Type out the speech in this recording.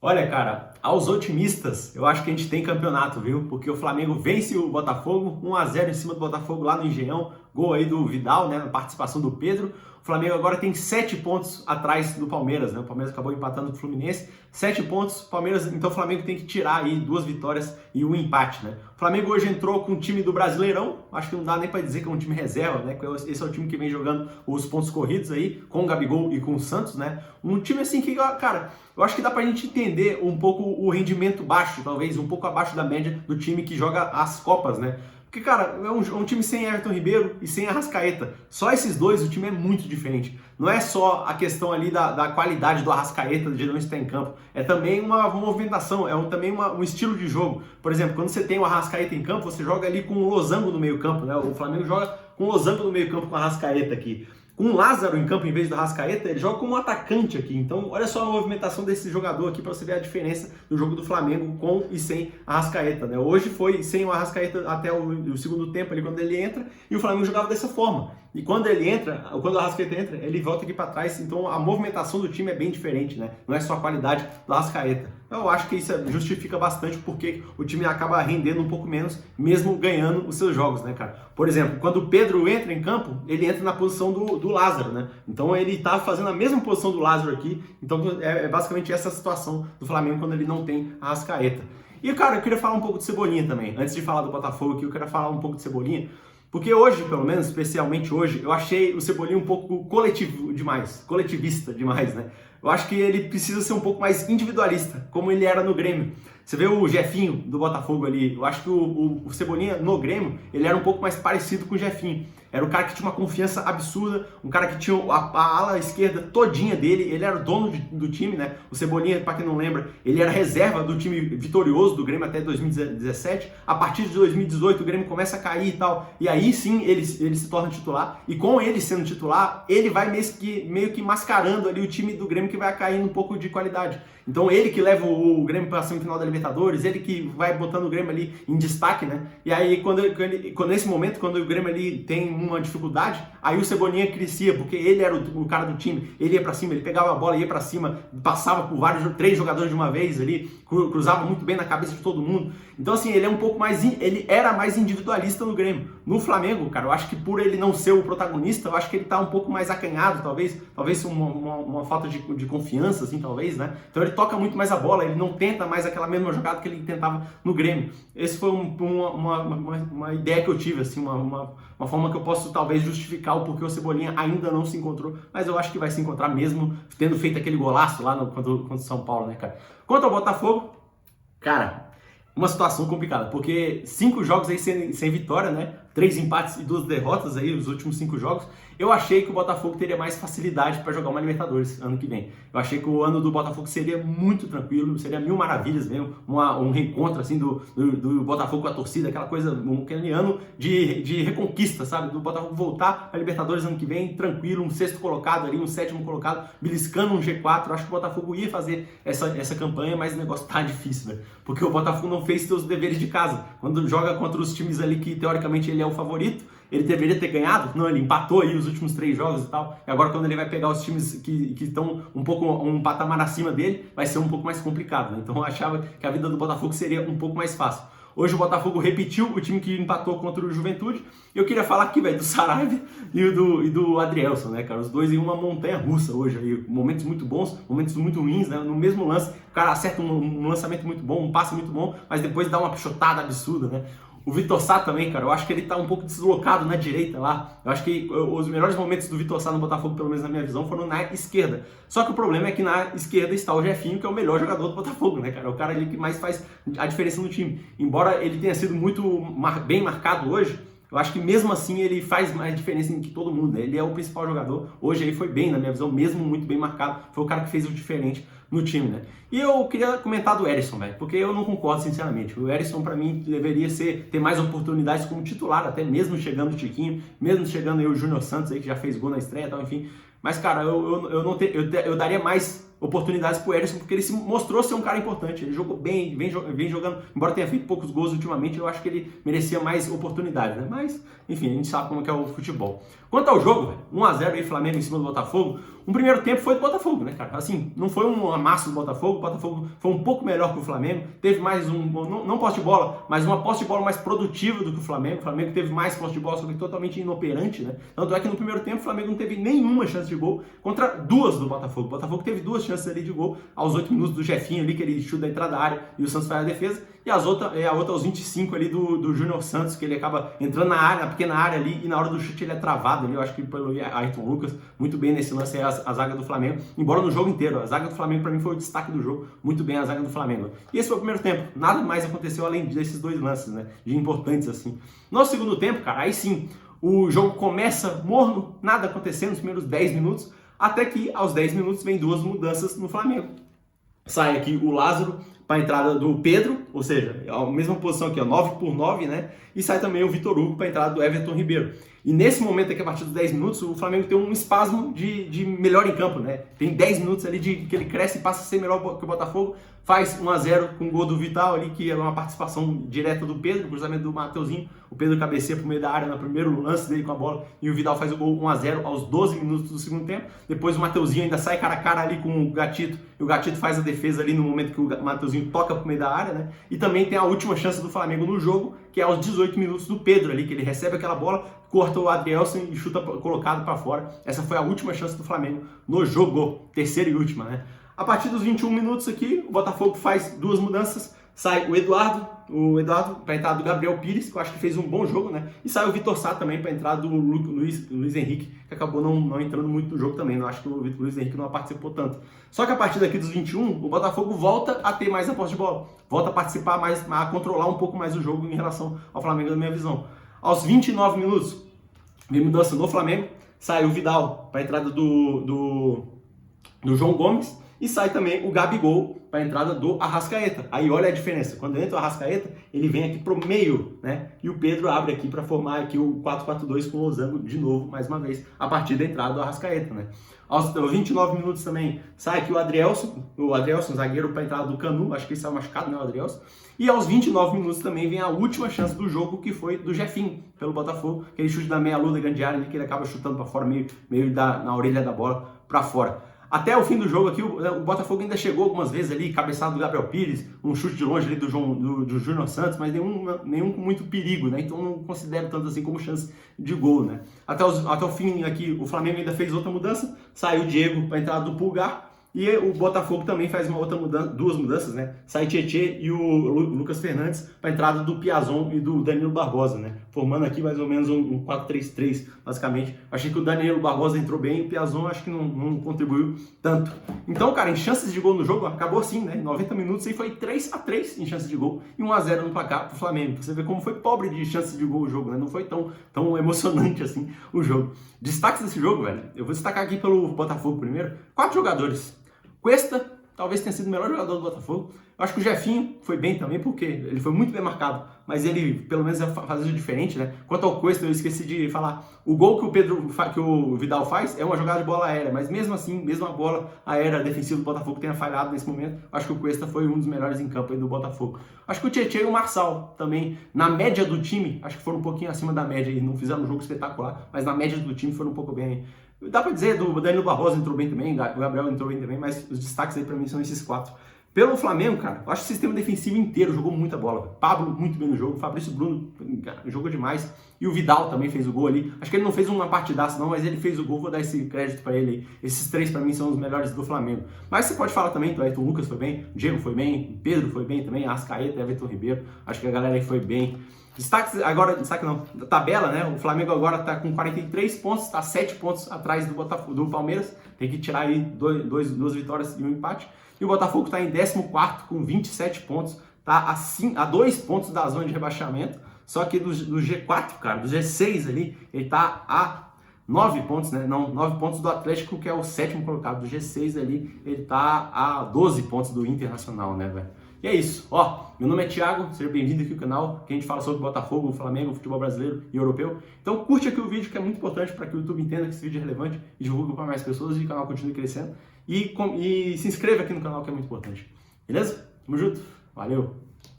Olha, cara, aos otimistas, eu acho que a gente tem campeonato, viu? Porque o Flamengo vence o Botafogo, 1-0 em cima do Botafogo lá no Engenhão, gol aí do Vidal, né, na participação do Pedro. O Flamengo agora tem 7 pontos atrás do Palmeiras, né? O Palmeiras acabou empatando com o Fluminense, 7 pontos, Palmeiras, então o Flamengo tem que tirar aí 2 vitórias e um empate, né? O Flamengo hoje entrou com o time do Brasileirão, acho que não dá nem para dizer que é um time reserva, né? Esse é o time que vem jogando os pontos corridos aí, com o Gabigol e com o Santos, né? Um time assim que, cara, eu acho que dá pra gente entender um pouco o rendimento baixo, talvez, um pouco abaixo da média do time que joga as Copas, né? Porque, cara, é um time sem Everton Ribeiro e sem Arrascaeta. Só esses dois, o time é muito diferente. Não é só a questão ali da qualidade do Arrascaeta, de não estar em campo. É também uma movimentação, também um estilo de jogo. Por exemplo, quando você tem o Arrascaeta em campo, você joga ali com o losango no meio campo, né? O Flamengo joga com o losango no meio campo com o Arrascaeta aqui. Com o Lázaro em campo em vez do Arrascaeta, ele joga como um atacante aqui. Então, olha só a movimentação desse jogador aqui para você ver a diferença do jogo do Flamengo com e sem Arrascaeta, né? Hoje foi sem o Arrascaeta até o segundo tempo ali quando ele entra, e o Flamengo jogava dessa forma. E quando ele entra, quando o Arrascaeta entra, ele volta aqui para trás, então a movimentação do time é bem diferente, né? Não é só a qualidade do Arrascaeta. Eu acho que isso justifica bastante porque o time acaba rendendo um pouco menos, mesmo ganhando os seus jogos, né, cara? Por exemplo, quando o Pedro entra em campo, ele entra na posição do Lázaro, né? Então ele tá fazendo a mesma posição do Lázaro aqui, então é basicamente essa situação do Flamengo quando ele não tem a Arrascaeta. E, cara, eu queria falar um pouco de Cebolinha também. Antes de falar do Botafogo aqui, eu queria falar um pouco de Cebolinha. Porque hoje, pelo menos, especialmente hoje, eu achei o Cebolinha um pouco coletivista demais, né? Eu acho que ele precisa ser um pouco mais individualista, como ele era no Grêmio. Você vê o Jefinho do Botafogo ali, eu acho que o Cebolinha no Grêmio, ele era um pouco mais parecido com o Jefinho. Era um cara que tinha uma confiança absurda, um cara que tinha a ala esquerda todinha dele, ele era o dono do time, né? O Cebolinha, para quem não lembra, ele era reserva do time vitorioso do Grêmio até 2017. A partir de 2018 o Grêmio começa a cair e tal, e aí sim ele se torna titular, e com ele sendo titular, ele vai meio que mascarando ali o time do Grêmio que vai caindo um pouco de qualidade. Então ele que leva o Grêmio para a semifinal da Libertadores, ele que vai botando o Grêmio ali em destaque, né? E aí nesse momento, quando o Grêmio ali tem uma dificuldade, aí o Cebolinha crescia, porque ele era o cara do time, ele ia para cima, ele pegava a bola, ia para cima, passava por três jogadores de uma vez ali, cruzava muito bem na cabeça de todo mundo. Então assim, ele era mais individualista no Grêmio. No Flamengo, cara, eu acho que por ele não ser o protagonista, eu acho que ele tá um pouco mais acanhado, talvez uma falta de confiança, assim, talvez, né? Então ele toca muito mais a bola, ele não tenta mais aquela mesma jogada que ele tentava no Grêmio. Esse foi uma ideia que eu tive, assim, uma forma que eu posso talvez justificar o porquê o Cebolinha ainda não se encontrou, mas eu acho que vai se encontrar mesmo tendo feito aquele golaço lá contra o São Paulo, né, cara? Quanto ao Botafogo, cara, uma situação complicada, porque 5 jogos aí sem vitória, né? 3 empates e 2 derrotas aí, os últimos 5 jogos. Eu achei que o Botafogo teria mais facilidade para jogar uma Libertadores ano que vem. Eu achei que o ano do Botafogo seria muito tranquilo, seria mil maravilhas mesmo, um reencontro assim do Botafogo com a torcida, aquela coisa, aquele ano de reconquista, sabe? Do Botafogo voltar a Libertadores ano que vem, tranquilo, um 6º colocado ali, um 7º colocado, beliscando um G4. Eu acho que o Botafogo ia fazer essa campanha, mas o negócio tá difícil, né? Porque o Botafogo não fez seus deveres de casa. Quando joga contra os times ali que teoricamente ele é o favorito, ele deveria ter ganhado, não, ele empatou aí os últimos 3 jogos e tal, e agora quando ele vai pegar os times que estão um patamar acima dele, vai ser um pouco mais complicado, né? Então eu achava que a vida do Botafogo seria um pouco mais fácil. Hoje o Botafogo repetiu o time que empatou contra o Juventude. Eu queria falar aqui, velho, do Saraiva e do Adrielson, né, cara? Os dois em uma montanha russa hoje aí. Momentos muito bons, momentos muito ruins, né? No mesmo lance, o cara acerta um lançamento muito bom, um passe muito bom, mas depois dá uma pichotada absurda, né? O Vitor Sá também, cara, eu acho que ele tá um pouco deslocado na direita lá. Eu acho que os melhores momentos do Vitor Sá no Botafogo, pelo menos na minha visão, foram na esquerda. Só que o problema é que na esquerda está o Jefinho, que é o melhor jogador do Botafogo, né, cara? É o cara ali que mais faz a diferença no time. Embora ele tenha sido muito bem marcado hoje, eu acho que mesmo assim ele faz mais diferença que todo mundo, né? Ele é o principal jogador. Hoje ele foi bem, na minha visão, mesmo muito bem marcado. Foi o cara que fez o diferente no time, né? E eu queria comentar do Erisson, velho, porque eu não concordo, sinceramente. O Erisson, pra mim, deveria ter mais oportunidades como titular, até mesmo chegando o Tiquinho, mesmo chegando aí o Júnior Santos aí, que já fez gol na estreia e tal, enfim. Mas, cara, eu daria mais oportunidades pro Erisson, porque ele se mostrou ser um cara importante. Ele jogou bem, vem jogando, embora tenha feito poucos gols ultimamente, eu acho que ele merecia mais oportunidades, né? Mas, enfim, a gente sabe como é que é o futebol. Quanto ao jogo, velho, 1-0 aí Flamengo em cima do Botafogo, Um primeiro tempo foi do Botafogo, né, cara? Assim, não foi um amasso do Botafogo, o Botafogo foi um pouco melhor que o Flamengo, teve mais não posse de bola, mas uma posse de bola mais produtiva do que o Flamengo teve mais posse de bola, só que totalmente inoperante, né? Tanto é que no primeiro tempo o Flamengo não teve nenhuma chance de gol contra duas do Botafogo. O Botafogo teve duas chances ali de gol, aos 8 minutos do Jefinho ali, que ele chuta da entrada da área e o Santos faz a defesa, e a outra aos 25 ali do Júnior Santos, que ele acaba entrando na área, na pequena área ali, e na hora do chute ele é travado ali, eu acho que pelo Ayrton Lucas, muito bem nesse lance aí a zaga do Flamengo, embora no jogo inteiro, a zaga do Flamengo para mim foi o destaque do jogo, muito bem a zaga do Flamengo. E esse foi o primeiro tempo, nada mais aconteceu além desses dois lances, né, de importantes assim. No segundo tempo, cara, aí sim, o jogo começa morno, nada acontecendo nos primeiros 10 minutos, até que aos 10 minutos vem duas mudanças no Flamengo. Sai aqui o Lázaro para a entrada do Pedro, ou seja, a mesma posição aqui, ó, 9x9, né? E sai também o Vitor Hugo para a entrada do Everton Ribeiro. E nesse momento aqui, a partir dos 10 minutos, o Flamengo tem um espasmo de melhor em campo, né? Tem 10 minutos ali que ele cresce e passa a ser melhor que o Botafogo, faz 1x0 com o gol do Vital ali, que é uma participação direta do Pedro, cruzamento do Mateuzinho, o Pedro cabeceia pro meio da área no primeiro lance dele com a bola, e o Vidal faz o gol 1x0 aos 12 minutos do segundo tempo. Depois o Mateuzinho ainda sai cara a cara ali com o Gatito, e o Gatito faz a defesa ali no momento que o Mateuzinho toca pro meio da área, né? E também tem a última chance do Flamengo no jogo, que é aos 18 minutos do Pedro ali, que ele recebe aquela bola, corta o Adrielson e chuta colocado para fora. Essa foi a última chance do Flamengo no jogo, terceira e última, né? A partir dos 21 minutos aqui, o Botafogo faz duas mudanças, sai o Eduardo para a entrada do Gabriel Pires, que eu acho que fez um bom jogo, né? E sai o Vitor Sá também para a entrada do Luiz Henrique, que acabou não entrando muito no jogo também. Não acho que o Luiz Henrique não participou tanto. Só que a partir daqui dos 21, o Botafogo volta a ter mais a posse de bola, volta a participar mais, a controlar um pouco mais o jogo em relação ao Flamengo, na minha visão. Aos 29 minutos, vem mudança no Flamengo, sai o Vidal para a entrada do João Gomes, e sai também o Gabigol para a entrada do Arrascaeta. Aí olha a diferença, quando entra o Arrascaeta, ele vem aqui pro meio, né? E o Pedro abre aqui para formar aqui o 4-4-2 com o losango de novo, mais uma vez, a partir da entrada do Arrascaeta, né? Aos 29 minutos também sai aqui o Adrielson, zagueiro para a entrada do Canu, acho que ele saiu machucado, né, o Adrielson. E aos 29 minutos também vem a última chance do jogo, que foi do Jefinho, pelo Botafogo, aquele chute da meia-lua da grande área, que ele acaba chutando para fora, meio na orelha da bola para fora. Até o fim do jogo aqui, o Botafogo ainda chegou algumas vezes ali, cabeçado do Gabriel Pires, um chute de longe ali do Júnior Santos, mas nenhum com muito perigo, né? Então não considero tanto assim como chance de gol, né? Até o fim aqui, o Flamengo ainda fez outra mudança, saiu o Diego para a entrada do Pulgar, e o Botafogo também faz uma outra mudança, duas mudanças, né? Sai Tietê e o Lucas Fernandes para a entrada do Piazon e do Danilo Barbosa, né? Formando aqui mais ou menos um 4-3-3, basicamente. Achei que o Danilo Barbosa entrou bem e o Piazon acho que não contribuiu tanto. Então, cara, em chances de gol no jogo, acabou assim, né? Em 90 minutos aí foi 3-3 em chances de gol e 1-0 no placar pro Flamengo. Pra você ver como foi pobre de chances de gol o jogo, né? Não foi tão emocionante assim o jogo. Destaques desse jogo, velho, eu vou destacar aqui pelo Botafogo primeiro. 4 jogadores. Cuesta, talvez tenha sido o melhor jogador do Botafogo. Eu acho que o Jefinho foi bem também, porque ele foi muito bem marcado, mas ele pelo menos fazia diferente, né? Quanto ao Cuesta, eu esqueci de falar. O gol que o Vidal faz é uma jogada de bola aérea, mas mesmo assim, mesmo a bola aérea defensiva do Botafogo tenha falhado nesse momento, acho que o Cuesta foi um dos melhores em campo aí do Botafogo. Acho que o Tietê e o Marçal também, na média do time, acho que foram um pouquinho acima da média e não fizeram um jogo espetacular, mas na média do time foram um pouco bem. Dá pra dizer, do Danilo Barbosa entrou bem também, o Gabriel entrou bem também, mas os destaques aí pra mim são esses 4. Pelo Flamengo, cara, eu acho que o sistema defensivo inteiro jogou muita bola. Pablo muito bem no jogo, Fabrício Bruno jogou demais. E o Vidal também fez o gol ali. Acho que ele não fez uma partidaça não, mas ele fez o gol, vou dar esse crédito pra ele aí. Esses 3 pra mim são os melhores do Flamengo. Mas você pode falar também, o Ayrton Lucas foi bem, o Diego foi bem, o Pedro foi bem também, Arrascaeta, Everton Ribeiro. Acho que a galera aí foi bem. Destaque não, da tabela, né? O Flamengo agora tá com 43 pontos, tá 7 pontos atrás do Palmeiras. Tem que tirar aí 2 vitórias e um empate. E o Botafogo está em 14º com 27 pontos, tá a 2 pontos da zona de rebaixamento. Só que do G4, cara, do G6 ali, ele tá a 9 pontos, né? Não, 9 pontos do Atlético, que é o 7º colocado. Do G6 ali, ele tá a 12 pontos do Internacional, né, velho? E é isso, ó, meu nome é Thiago, seja bem-vindo aqui ao canal, que a gente fala sobre Botafogo, Flamengo, futebol brasileiro e europeu. Então curte aqui o vídeo, que é muito importante para que o YouTube entenda que esse vídeo é relevante e divulgue para mais pessoas e o canal continue crescendo. E se inscreva aqui no canal, que é muito importante. Beleza? Tamo junto, valeu!